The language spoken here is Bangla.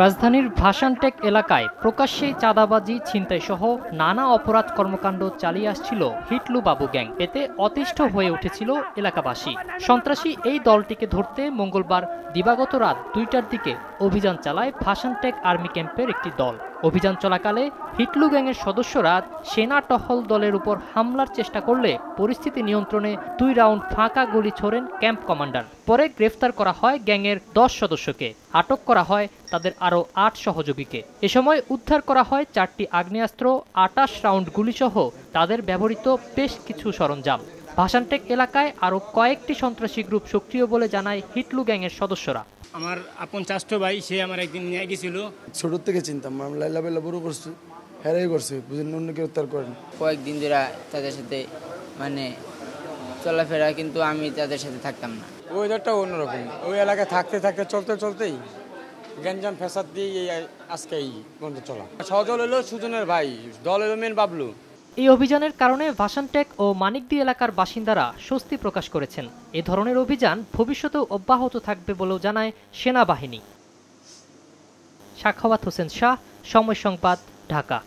রাজধানীর ভাসানটেক এলাকায় প্রকাশ্যেই চাঁদাবাজি ছিনতাইসহ নানা অপরাধ কর্মকাণ্ড চালিয়ে আসছিল হিটলু বাবু গ্যাং। এতে অতিষ্ঠ হয়ে উঠেছিল এলাকাবাসী। সন্ত্রাসী এই দলটিকে ধরতে মঙ্গলবার দিবাগত রাত ২টার দিকে অভিযান চালায় ভাসানটেক আর্মি ক্যাম্পের একটি দল। অভিযান চলাকালে হিটলু গ্যাংয়ের সদস্যরা সেনা টহল দলের উপর হামলার চেষ্টা করলে পরিস্থিতি নিয়ন্ত্রণে ২ রাউন্ড ফাঁকা গুলি ছোড়েন ক্যাম্প কমান্ডার। পরে গ্রেফতার করা হয় গ্যাংয়ের ১০ সদস্যকে। আটক করা হয় তাদের আরও ৮ সহযোগীকে। এ সময় উদ্ধার করা হয় ৪টি আগ্নেয়াস্ত্র, ২৮ রাউন্ড গুলিসহ তাদের ব্যবহৃত বেশ কিছু সরঞ্জাম। ভাসানটেক এলাকায় আরও কয়েকটি সন্ত্রাসী গ্রুপ সক্রিয় বলে জানায় হিটলু গ্যাংয়ের সদস্যরা। আমার আপন চাষ্ট ভাই, সে আমার একদিন নিয়ে গেছিল। ছোট থেকে চিন্তাম, আমি লাইলা বেলা বড় করছি, হেরাই করছি, বুঝেন, অন্য কেউ উত্তর করেন। কয়েকদিন ধরে তাদের সাথে চলাফেরা, কিন্তু আমি তাদের সাথে থাকতাম না। ওয়েদারটা অন্যরকম। ওই এলাকায় থাকতে থাকতে চলতেই গ্যাঞ্জাম ফ্যাসাদ দিয়ে আজকে এই পর্যন্ত চলা। সহজল হলো সুজনের ভাই, দল হলো মেন বাবলু। এই অভিযানের কারণে ভাসানটেক ও মানিকদি এলাকার বাসিন্দারা স্বস্তি প্রকাশ করেছেন। এ ধরনের অভিযান ভবিষ্যতেও অব্যাহত থাকবে বলেও জানায় সেনাবাহিনী। সাখাওয়াত হোসেন শাহ, সময় সংবাদ, ঢাকা।